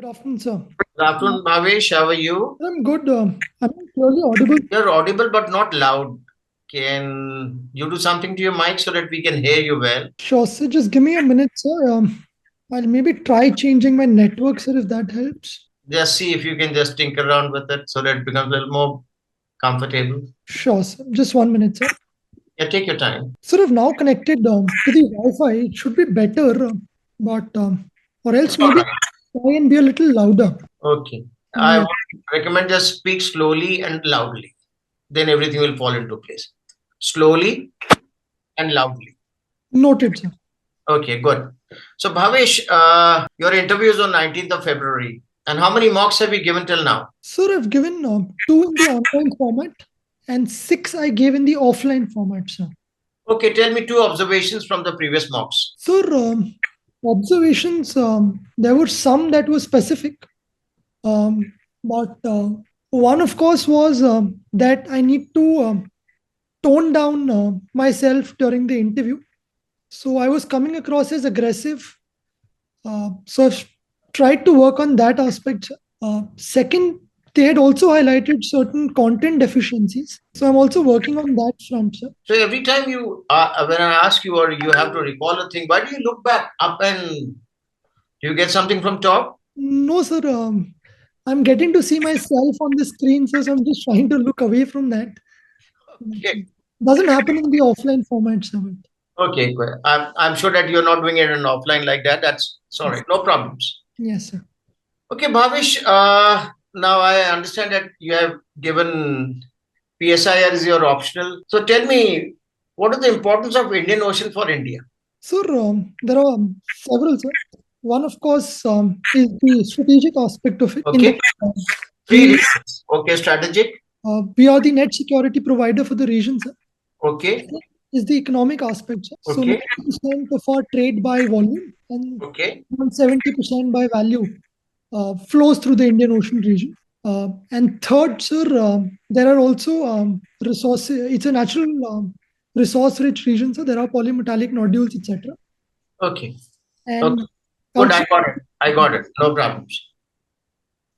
afternoon, sir. Good afternoon, Bhavesh. How are you? I'm good. I'm clearly audible. You're audible but not loud. Can you do something to your mic so that we can hear you well? Sure, sir. Just give me a minute, sir. I'll maybe try changing my network, sir, if that helps. Just see if you can just tinker around with it so that it becomes a little more comfortable. Sure, sir. Just 1 minute, sir. Yeah, take your time. Sir, I've now connected to the Wi-Fi. It should be better, but or else All maybe right. try and be a little louder. Okay. I Yes. would recommend just speak slowly and loudly. Then everything will fall into place. Slowly and loudly. Noted, sir. Okay, good. So, Bhavesh, your interview is on 19th of February. And how many mocks have you given till now? Sir, I've given 2 in the online format and 6 I gave in the offline format, sir. Okay, tell me two observations from the previous mocks. Sir, observations, there were some that were specific, but one, of course, was that I need to tone down myself during the interview. So I was coming across as aggressive. So I've tried to work on that aspect. Second, they had also highlighted certain content deficiencies. So I'm also working on that front, sir. So every time when I ask you or you have to recall a thing, why do you look back up and do you get something from top? No, sir. I'm getting to see myself on the screen, so I'm just trying to look away from that. Okay, Doesn't happen in the offline format, sir. okay, good. I'm sure that you're not doing it in offline like that. That's sorry, no problems. Yes, sir. Okay, Bhavish. Now I understand that you have given PSIR is your optional. So tell me, what is the importance of Indian Ocean for India? Sir, there are several, sir. One, of course, is the strategic aspect of it. Okay, three We, reasons. Okay, strategic. we are the net security provider for the region, sir. Okay, Is the economic aspect, sir. So okay, 90% of our trade by volume and okay, 70% by value flows through the Indian Ocean region. And third, sir, there are also resources. It's a natural resource-rich region, so there are polymetallic nodules, etc. okay. And Okay. Good, also, I got it. I got it. No problems.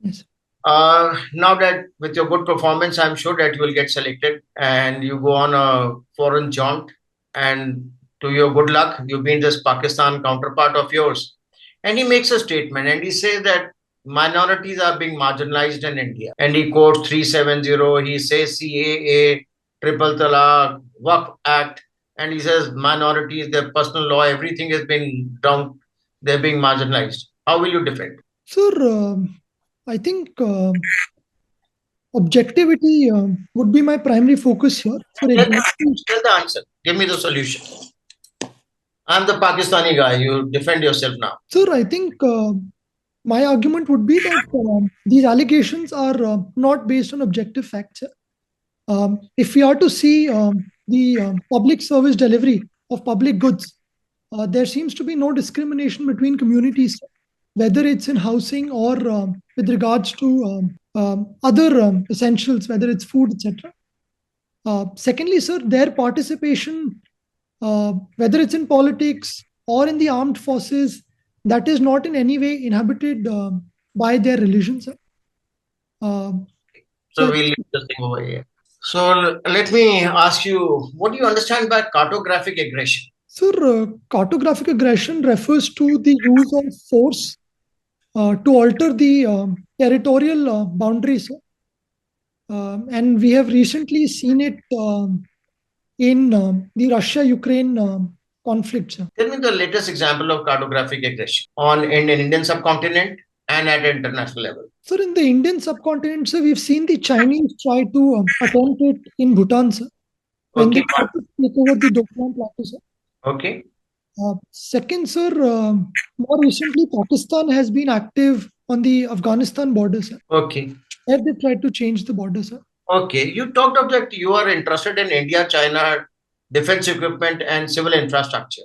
yes, Now that with your good performance, I'm sure that you will get selected and you go on a foreign jaunt. And to your good luck, you meet this Pakistan counterpart of yours. And he makes a statement and he says that minorities are being marginalized in India. And he quotes 370, he says CAA, Triple Talaq, Waqf Act, and he says minorities, their personal law, everything is being down, they're being marginalized. How will you defend? sir, I think objectivity would be my primary focus here. For example, Tell the answer. Give me the solution. I'm the Pakistani guy. You defend yourself now. sir, I think my argument would be that these allegations are not based on objective facts. If we are to see the public service delivery of public goods, there seems to be no discrimination between communities, whether it's in housing or with regards to other essentials, whether it's food, etc. Secondly, sir, their participation, whether it's in politics or in the armed forces, that is not in any way inhabited by their religion, sir. So So, we'll leave this thing over here. So let me ask you, what do you understand by cartographic aggression? sir, cartographic aggression refers to the use of force to alter the territorial boundaries, sir. And we have recently seen it in the Russia-Ukraine conflict, sir. Tell me the latest example of cartographic aggression on in an Indian subcontinent and at international level. Sir, in the Indian subcontinent, sir, we've seen the Chinese try to attempt it in Bhutan, sir, when Okay, they tried to take over the Doklam Plateau, sir. okay, Second, sir, more recently, Pakistan has been active on the Afghanistan border, sir. okay, Where they tried to change the border, sir. okay. You talked of that you are interested in India, China, defense equipment, and civil infrastructure.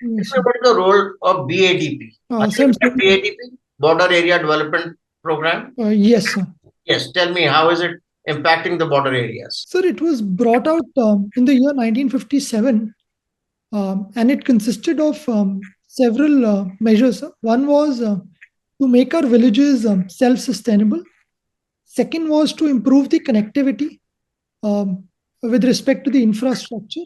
Yes, What is the role of BADP? sir, BADP, Border Area Development Program? yes, sir. Yes, tell me, how is it impacting the border areas? Sir, it was brought out in the year 1957, and it consisted of several measures, sir. One was to make our villages self-sustainable. Second was to improve the connectivity with respect to the infrastructure.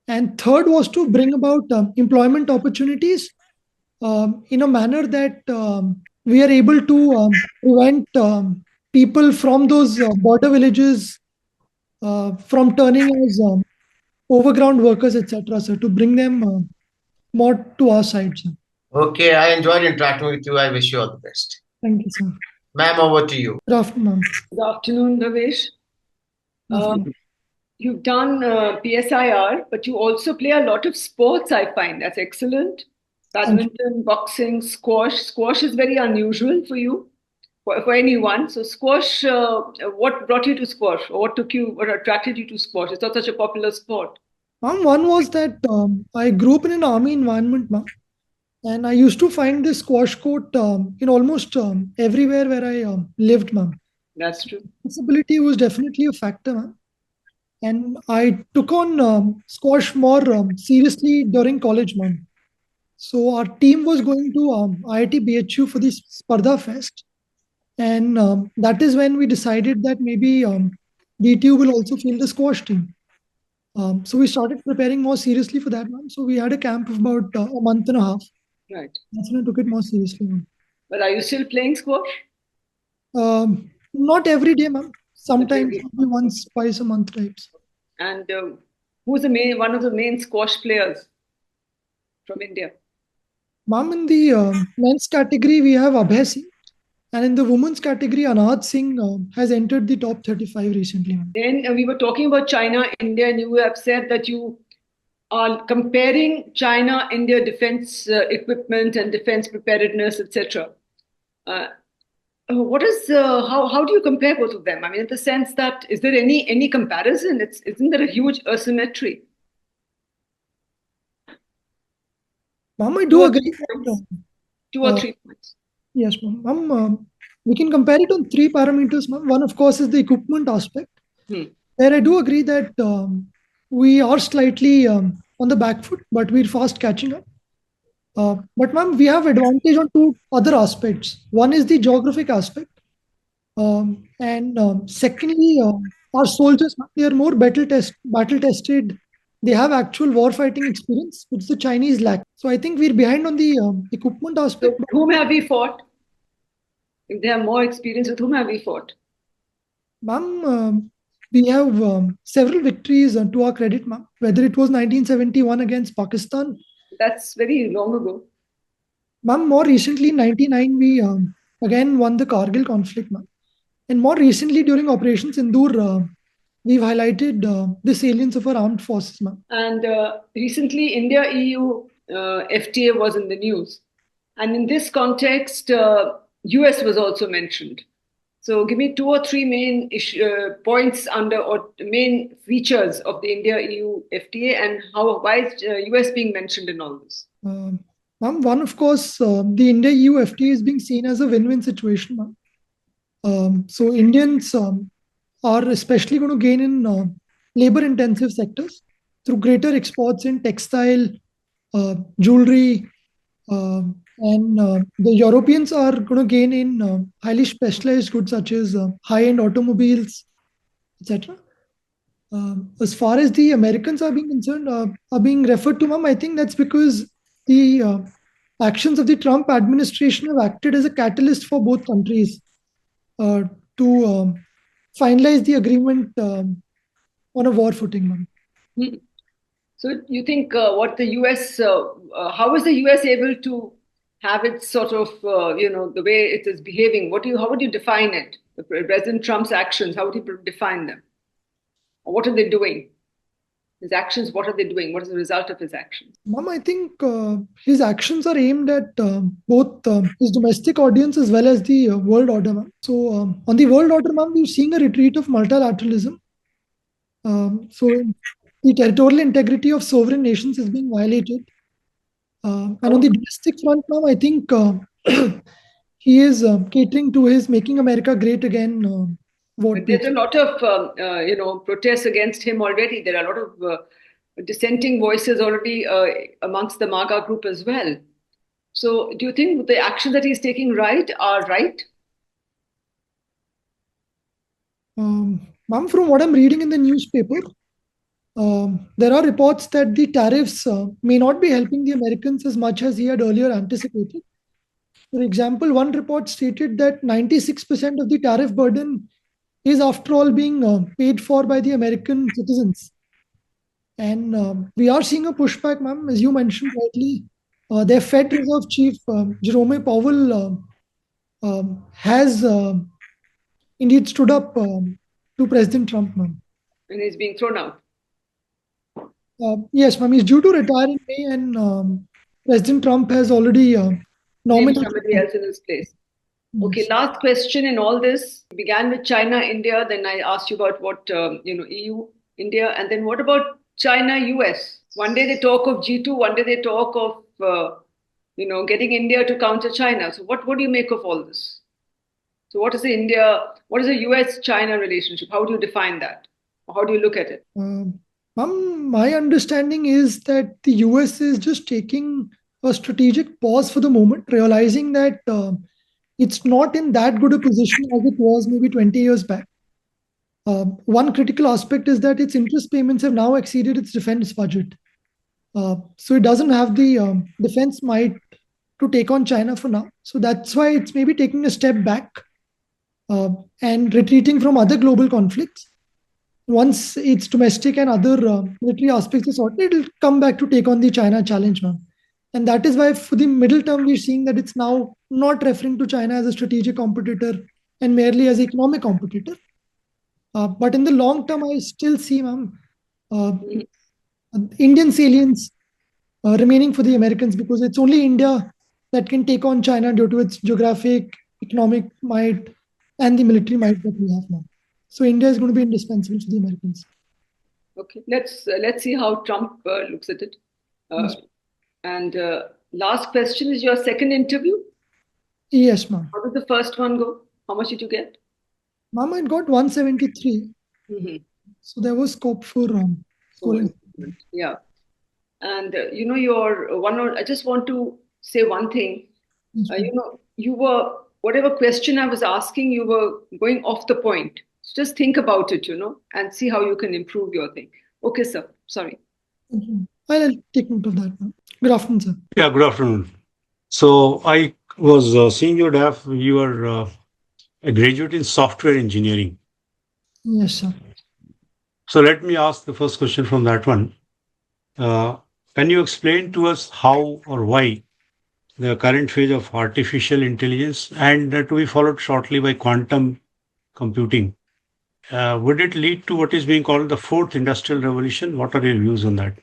And third was to bring about employment opportunities in a manner that we are able to prevent people from those border villages from turning as overground workers, etc. So to bring them more to our side, sir. Okay, I enjoyed interacting with you. I wish you all the best. Thank you, sir. Ma'am, over to you. Good afternoon, ma'am. Good afternoon, Bhavesh. You've done PSIR, but you also play a lot of sports, I find. That's excellent. Badminton, boxing, squash. Squash is very unusual for you, for anyone. So squash, what brought you to squash? Or what took you, what attracted you to squash? It's not such a popular sport. Ma'am, one was that I grew up in an army environment, ma'am. And I used to find this squash court in almost everywhere where I lived, ma'am. That's true. Accessibility was definitely a factor, ma'am. And I took on squash more seriously during college, ma'am. So our team was going to IIT BHU for the Spardha Fest. And that is when we decided that maybe DTU will also field the squash team. So we started preparing more seriously for that, ma'am. So we had a camp of about a month and a half. Right. That's when I took it more seriously, ma'am. But are you still playing squash? Not every day, ma'am. Sometimes maybe once, twice a month types. And who's one of the main squash players from India? Ma'am, in the men's category, we have Abhay Singh. And in the women's category, Anad Singh has entered the top 35 recently, ma'am. Then we were talking about China, India, and you have said that you are comparing China, India defense equipment and defense preparedness, etc. What is how do you compare both of them? I mean, in the sense that is there any comparison? Isn't there a huge asymmetry? Ma'am, I do agree. Two or 3 points. Yes, ma'am. We can compare it on 3 parameters, ma'am. One, of course, is the equipment aspect. Where I do agree that we are slightly on the back foot, but we're fast catching up. But ma'am, we have advantage on 2 other aspects. One is the geographic aspect. And secondly, our soldiers, they are more battle tested. They have actual war fighting experience, which the Chinese lack. So I think we're behind on the equipment aspect. So whom have we fought? If they have more experience, with whom have we fought? Ma'am, we have several victories to our credit, ma'am. Whether it was 1971 against Pakistan. That's very long ago. Ma'am, more recently in 99, we again won the Kargil conflict, ma'am. And more recently during Operation Sindoor, we've highlighted the salience of our armed forces, ma'am. And recently, India-EU FTA was in the news. And in this context, US was also mentioned. So give me 2 or 3 main points or main features of the India-EU FTA and why is US being mentioned in all this? Ma'am, one, of course, the India-EU FTA is being seen as a win-win situation, ma'am. So Indians are especially going to gain in labor-intensive sectors through greater exports in textile, jewelry, and the Europeans are going to gain in highly specialized goods such as high-end automobiles, etc. As far as the Americans are being concerned, are being referred to, ma'am, I think that's because the actions of the Trump administration have acted as a catalyst for both countries to finalize the agreement on a war footing, ma'am. So you think what the US, how is the US able to have its sort of, the way it is behaving? How would you define it? President Trump's actions, how would you define them? Or what are they doing? His actions, what are they doing? What is the result of his actions? Ma'am, I think his actions are aimed at both his domestic audience as well as the world order, ma'am. So on the world order, ma'am, we're seeing a retreat of multilateralism. So the territorial integrity of sovereign nations is being violated. And on the domestic front, ma'am, I think he is catering to his Making America Great Again vote. There's a lot of, protests against him already. There are a lot of dissenting voices already amongst the MAGA group as well. So do you think the actions that he's taking are right? Ma'am, from what I'm reading in the newspaper, there are reports that the tariffs may not be helping the Americans as much as he had earlier anticipated. For example, one report stated that 96% of the tariff burden is, after all, being paid for by the American citizens. And we are seeing a pushback, ma'am, as you mentioned rightly. Their Fed Reserve Chief, Jerome Powell, has indeed stood up to President Trump, ma'am. And he's being thrown out. Yes, ma'am. He's due to retire in May, and President Trump has already Named nominated somebody else in his place. Yes. Okay, last question in all this. We began with China, India, then I asked you about what, EU, India, and then what about China, US? One day they talk of G2, one day they talk of, getting India to counter China. So what do you make of all this? So what is the US-China relationship? How do you define that? How do you look at it? Ma'am, my understanding is that the US is just taking a strategic pause for the moment, realizing that it's not in that good a position as it was maybe 20 years back. One critical aspect is that its interest payments have now exceeded its defense budget. So it doesn't have the defense might to take on China for now. So that's why it's maybe taking a step back and retreating from other global conflicts. Once its domestic and other military aspects are sorted, it'll come back to take on the China challenge, ma'am. And that is why for the middle term, we're seeing that it's now not referring to China as a strategic competitor and merely as an economic competitor. But in the long term, I still see, ma'am, Indian salience remaining for the Americans, because it's only India that can take on China due to its geographic, economic might, and the military might that we have now. So India is going to be indispensable for the Americans. Okay, let's see how Trump looks at it. Yes. And last question is your second interview? Yes, ma'am. How did the first one go? How much did you get? Ma'am, I got 173. So there was scope for scoring. Yeah. And I just want to say one thing. Yes, you were, whatever question I was asking, you were going off the point. So just think about it, and see how you can improve your thing. Okay, sir. Sorry. Thank you. I'll take note of that, ma'am. Good afternoon, sir. Yeah, good afternoon. So I was seeing your DAF. You are a graduate in software engineering. Yes, sir. So let me ask the first question from that one. Can you explain to us how or why the current phase of artificial intelligence and to be followed shortly by quantum computing, would it lead to what is being called the fourth industrial revolution? What are your views on that?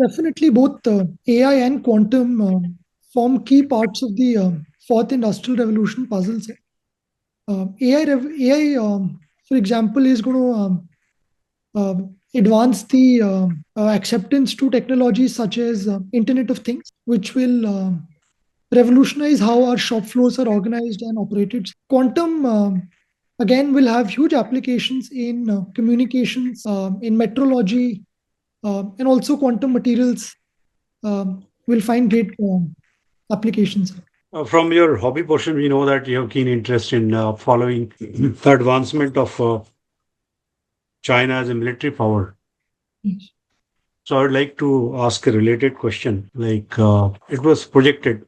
Definitely both AI and quantum form key parts of the fourth industrial revolution puzzle. AI, for example, is going to advance the acceptance to technologies such as Internet of Things, which will revolutionize how our shop floors are organized and operated. Quantum, again, will have huge applications in communications, in metrology, and also quantum materials will find great applications. From your hobby portion, we know that you have keen interest in following the advancement of China as a military power. Yes. So I would like to ask a related question. Like it was projected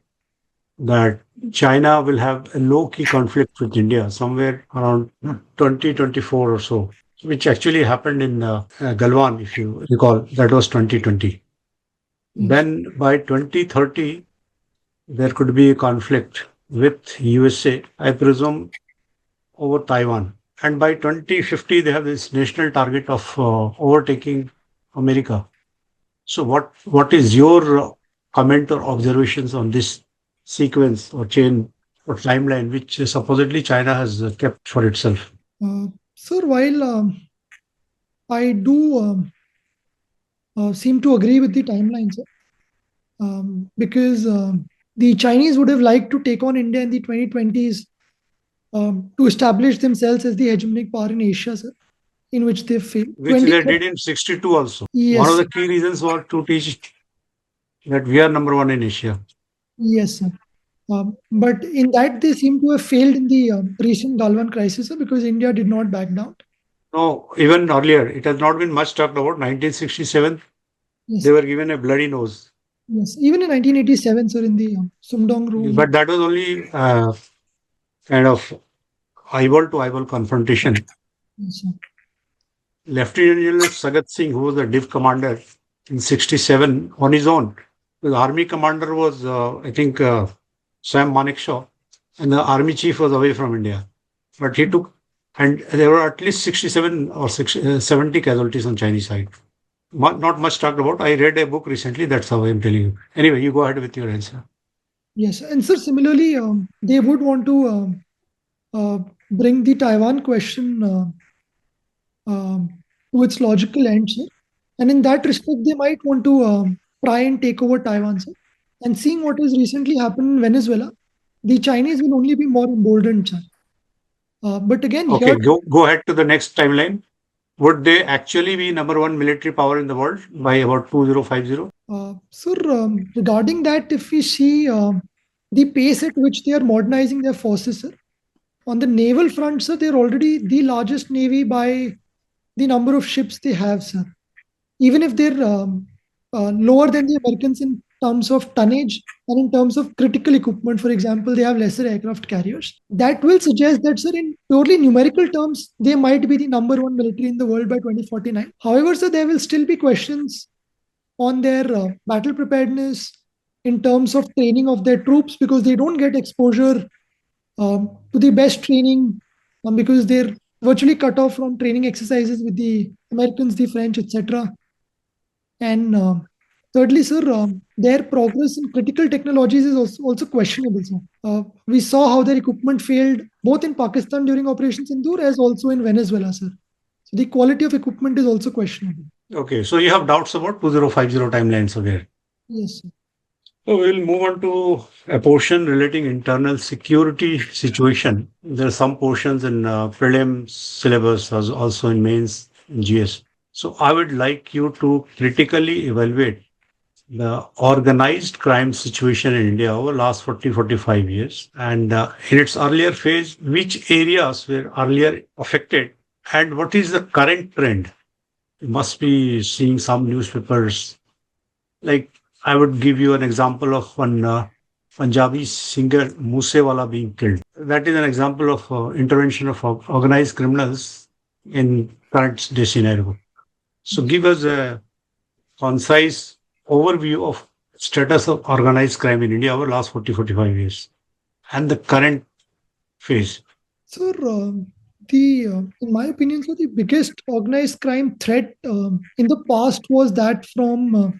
that China will have a low-key conflict with India somewhere around 2024 or so, which actually happened in Galwan, if you recall. That was 2020. Yes. Then by 2030, there could be a conflict with USA, I presume, over Taiwan. And by 2050, they have this national target of overtaking America. So what is your comment or observations on this sequence or chain or timeline, which supposedly China has kept for itself? Sir, while I do seem to agree with the timelines, because the Chinese would have liked to take on India in the 2020s to establish themselves as the hegemonic power in Asia, sir, in which they failed. Which they did in 62 also. Yes. One of the key reasons was to teach that we are number one in Asia. Yes, sir. But in that, they seem to have failed in the recent Galwan crisis, sir, because India did not back down. No, even earlier, it has not been much talked about. 1967, Yes, they were given a bloody nose. yes. Even in 1987, sir, in the Sumdong rule. But that was only kind of eyeball to eyeball confrontation. Yes, sir. Lieutenant General Sagat Singh, who was the div commander in 67 on his own. The army commander was, I think, Sam Manekshaw, and the army chief was away from India. But he took, and there were at least 67 or 70 casualties on Chinese side. Not much talked about. I read a book recently. That's how I'm telling you. Anyway, you go ahead with your answer. Yes, and sir, similarly, they would want to bring the Taiwan question to its logical end, sir. And in that respect, they might want to try and take over Taiwan, sir. And seeing what has recently happened in Venezuela, the Chinese will only be more emboldened, sir. But again, Okay, here, go ahead to the next timeline. Would they actually be number one military power in the world by about 2050? sir, regarding that, if we see the pace at which they are modernizing their forces, sir, on the naval front, sir, they're already the largest navy by the number of ships they have, sir. Even if they're lower than the Americans in terms of tonnage and in terms of critical equipment, for example, they have lesser aircraft carriers. That will suggest that, sir, in purely numerical terms, they might be the number one military in the world by 2049. However, sir, there will still be questions on their battle preparedness in terms of training of their troops because they don't get exposure to the best training because they're virtually cut off from training exercises with the Americans, the French, etc. And thirdly, sir, their progress in critical technologies is also questionable, sir. We saw how their equipment failed both in Pakistan during Operation Sindoor as also in Venezuela, sir. So the quality of equipment is also questionable. Okay, so you have doubts about 2050 timelines again. Yes, sir. So we'll move on to a portion relating internal security situation. There are some portions in prelim syllabus, as also in mains in GS. So I would like you to critically evaluate the organized crime situation in India over last 40-45 years. And in its earlier phase, which areas were earlier affected and what is the current trend? You must be seeing some newspapers. Like I would give you an example of one Punjabi singer Moosewala being killed. That is an example of intervention of organized criminals in current day scenario. So give us a concise overview of status of organized crime in India over last 40-45 years and the current phase. Sir, in my opinion, sir, the biggest organized crime threat in the past was that from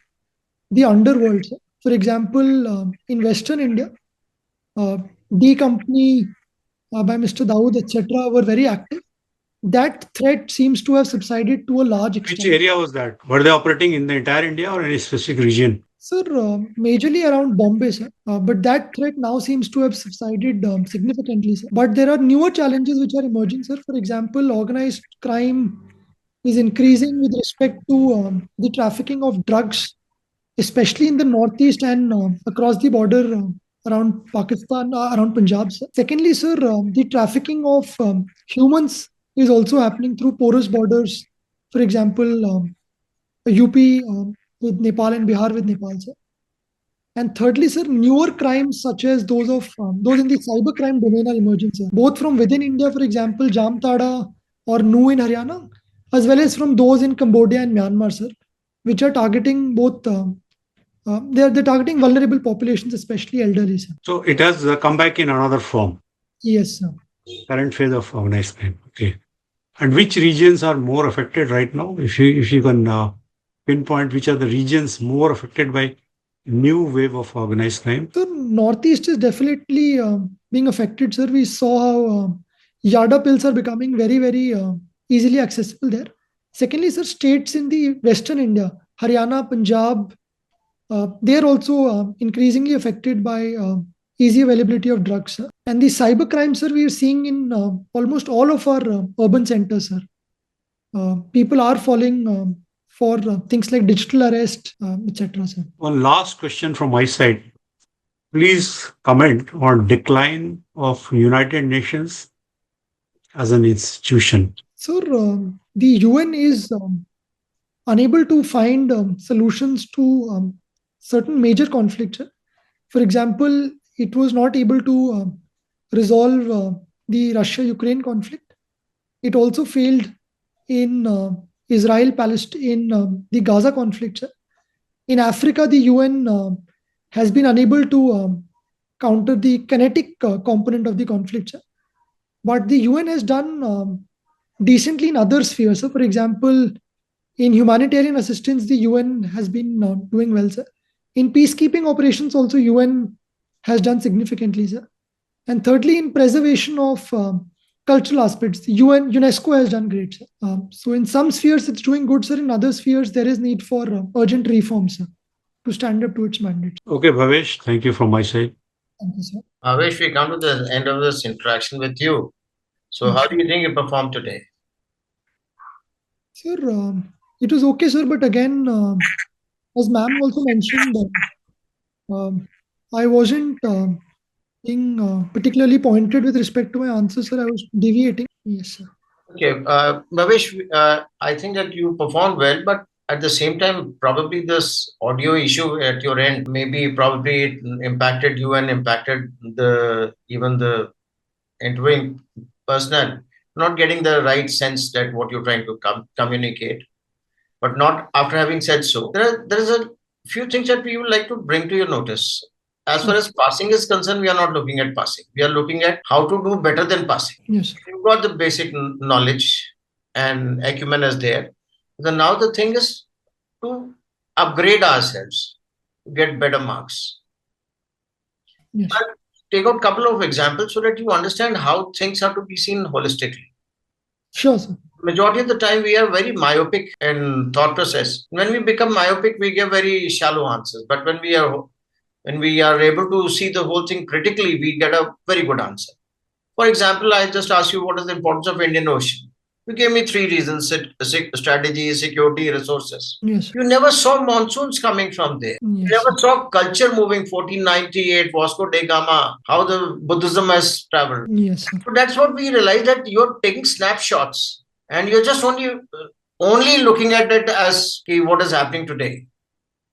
the underworld. Sir. For example, in Western India, D Company by Mr. Dawood, etc., were very active. That threat seems to have subsided to a large extent. Which area was that? Were they operating in the entire India or any specific region? Sir, majorly around Bombay, sir. But that threat now seems to have subsided significantly, sir. But there are newer challenges which are emerging, sir. For example, organized crime is increasing with respect to the trafficking of drugs, especially in the northeast and across the border around Pakistan, around Punjab. Sir. Secondly, sir, the trafficking of humans is also happening through porous borders. For example, UP with Nepal and Bihar with Nepal, sir. And thirdly, sir, newer crimes such as those in the cybercrime domain are emerging, sir. Both from within India, for example, Jamtada or Nu in Haryana, as well as from those in Cambodia and Myanmar, sir, which are targeting both. They're targeting vulnerable populations, especially elderly, sir. So it has come back in another form. Yes, sir. Current phase of organized crime. Okay. And which regions are more affected right now? If you can pinpoint which are the regions more affected by new wave of organized crime? So Northeast is definitely being affected, sir. We saw how Yada pills are becoming very, very easily accessible there. Secondly, sir, states in the Western India, Haryana, Punjab, they are also increasingly affected by easy availability of drugs, sir. And the cyber crime, sir, we are seeing in almost all of our urban centers, sir. People are falling for things like digital arrest, etc. Sir. One last question from my side. please comment on decline of United Nations as an institution. Sir, the UN is unable to find solutions to certain major conflicts. For example, it was not able to resolve the Russia-Ukraine conflict. It also failed in Israel-Palestine, the Gaza conflict. In Africa, the UN has been unable to counter the kinetic component of the conflict. But the UN has done decently in other spheres. So, for example, in humanitarian assistance, the UN has been doing well, sir. In peacekeeping operations, also UN has done significantly, sir. And thirdly, in preservation of cultural aspects, the UNESCO has done great, sir. So in some spheres, it's doing good, sir. In other spheres, there is need for urgent reforms, sir, to stand up to its mandate. Okay, Bhavesh, thank you from my side. Thank you, sir. Bhavesh, we come to the end of this interaction with you. So how do you think you performed today? Sir, it was okay, sir. But again, as ma'am also mentioned, I wasn't being particularly pointed with respect to my answer, sir. I was deviating. Yes, sir. Okay, Bhavesh, I think that you performed well, but at the same time, probably this audio issue at your end, maybe probably it impacted you and impacted even the interviewing personnel, not getting the right sense that what you're trying to communicate. But not after having said so. There is a few things that we would like to bring to your notice. As far as passing is concerned, we are not looking at passing. We are looking at how to do better than passing. Yes. You've got the basic knowledge and acumen is there. Now the thing is to upgrade ourselves, to get better marks. Yes. I'll take out a couple of examples so that you understand how things have to be seen holistically. Sure, sir. Majority of the time we are very myopic in thought process. When we become myopic, we give very shallow answers. But when we are able to see the whole thing critically, we get a very good answer. For example, I just asked you what is the importance of Indian Ocean. You gave me 3 reasons: strategy, security, resources. Yes. You never saw monsoons coming from there. Yes. You never saw culture moving. 1498, Vasco da Gama, how the Buddhism has traveled. Yes, sir. So that's what we realized, that you're taking snapshots and you're just only looking at it as what is happening today.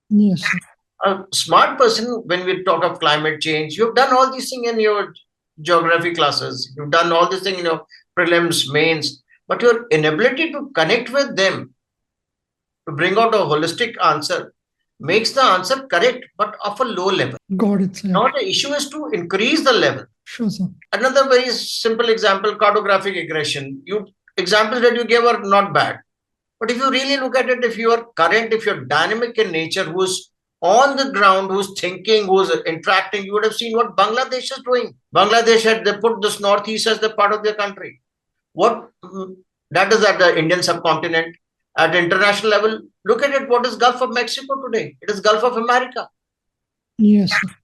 Yes, sir. A smart person, when we talk of climate change, you've done all these things in your geography classes. You've done all these things in your prelims, mains. But your inability to connect with them, to bring out a holistic answer, makes the answer correct, but of a low level. Got it, sir. Now the issue is to increase the level. Sure, sir. Another very simple example, cartographic aggression. Examples that you gave are not bad. But if you really look at it, if you are current, if you're dynamic in nature, who's on the ground, who's thinking, who's interacting, you would have seen what Bangladesh is doing. Bangladesh they put this northeast as the part of their country. That is at the Indian subcontinent. At international level, look at it. What is Gulf of Mexico today? It is Gulf of America. Yes, sir.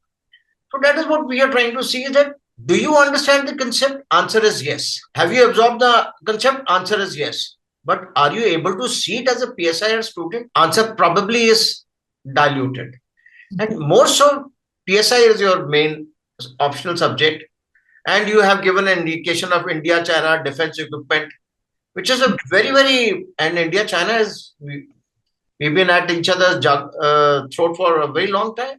So that is what we are trying to see, is that do you understand the concept? Answer is yes. Have you absorbed the concept? Answer is yes. But are you able to see it as a PSIR student? Answer probably is diluted. And more so, PSI is your main optional subject. And you have given an indication of India, China, defense equipment, which is a very, and India, China is, we've been at each other's throat for a very long time.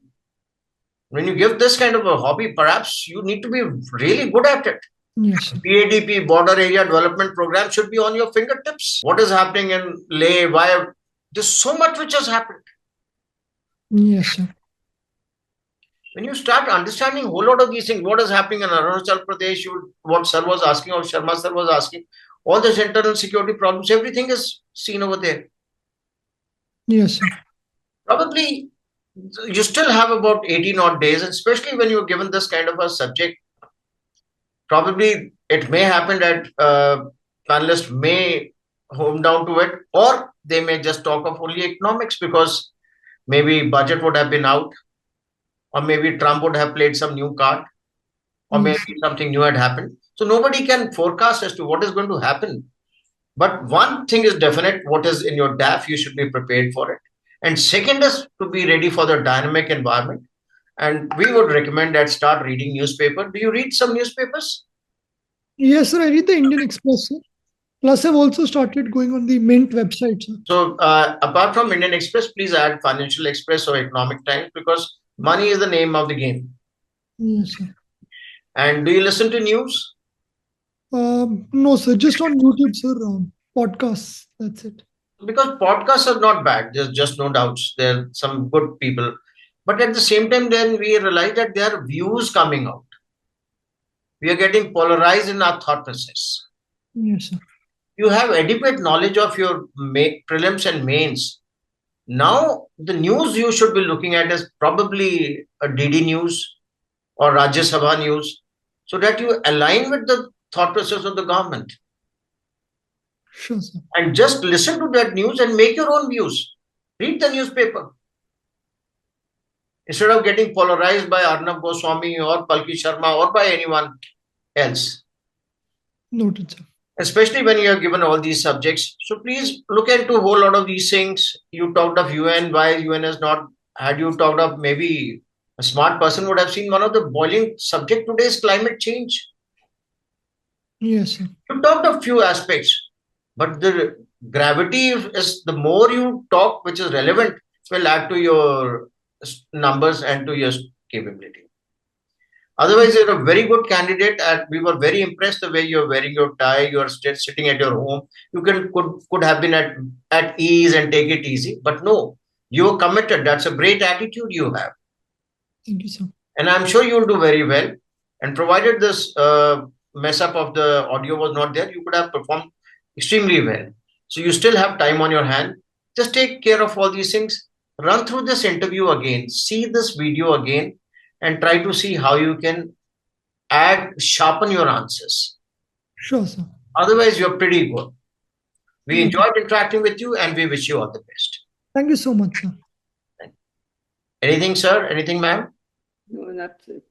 When you give this kind of a hobby, perhaps you need to be really good at it. Yes, sir. BADP, Border Area Development Program, should be on your fingertips. What is happening in Leh? Why? There's so much which has happened. Yes, sir. When you start understanding a whole lot of these things, what is happening in Arunachal Pradesh, what sir was asking, or Sharma sir was asking, all these internal security problems, everything is seen over there. Yes, sir. Probably you still have about 18 odd days, and especially when you're given this kind of a subject, probably it may happen that panelists may home down to it, or they may just talk of only economics because maybe budget would have been out, or maybe Trump would have played some new card, or maybe something new had happened. So nobody can forecast as to what is going to happen. But one thing is definite: what is in your DAF, you should be prepared for it. And second is to be ready for the dynamic environment. And we would recommend that start reading newspaper. Do you read some newspapers? Yes, sir. I read the Indian Express, sir. Plus, I've also started going on the Mint website, sir. So apart from Indian Express, please add Financial Express or Economic Times, because money is the name of the game. Yes, sir. And do you listen to news? No, sir. Just on YouTube, sir. Podcasts. That's it. Because podcasts are not bad. There's just no doubts. There are some good people. But at the same time, then we realize that there are views coming out. We are getting polarized in our thought process. Yes, sir. You have adequate knowledge of your prelims and mains. Now, the news you should be looking at is probably a DD News or Rajya Sabha News, so that you align with the thought process of the government. Sure, sir. And just listen to that news and make your own views. Read the newspaper. Instead of getting polarized by Arnab Goswami or Palki Sharma or by anyone else. Noted, sir. Especially when you are given all these subjects. So please look into a whole lot of these things. You talked of UN, why UN has not, had you talked of, maybe a smart person would have seen one of the boiling subject today is climate change. Yes, sir. You talked of few aspects, but the gravity is the more you talk, which is relevant, will add to your numbers and to your capability. Otherwise, you're a very good candidate, and we were very impressed the way you're wearing your tie. You're sitting at your home. You could have been at ease and take it easy, but no, you're committed. That's a great attitude you have. Thank you, sir. And I'm sure you'll do very well. And provided this mess up of the audio was not there, you could have performed extremely well. So you still have time on your hand. Just take care of all these things. Run through this interview again. See this video again. And try to see how you can sharpen your answers. Sure, sir. Otherwise, you're pretty good. We enjoyed interacting with you, and we wish you all the best. Thank you so much, sir. Anything, sir? Anything, ma'am? No, that's it.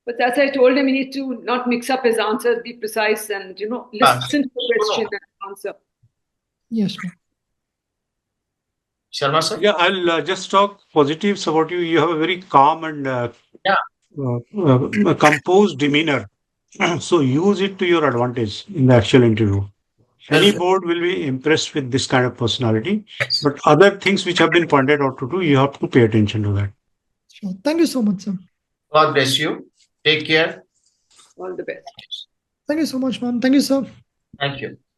But as I told him, he needs to not mix up his answers, be precise, and listen to the question and answer. Yes, sir. Sharma, sir? Yeah, I'll just talk positives about you. You have a very calm and composed demeanor. So use it to your advantage in the actual interview. Any board will be impressed with this kind of personality. But other things which have been pointed out to do, you have to pay attention to that. Sure. Thank you so much, sir. God bless you. Take care. All the best. Thank you so much, ma'am. Thank you, sir. Thank you.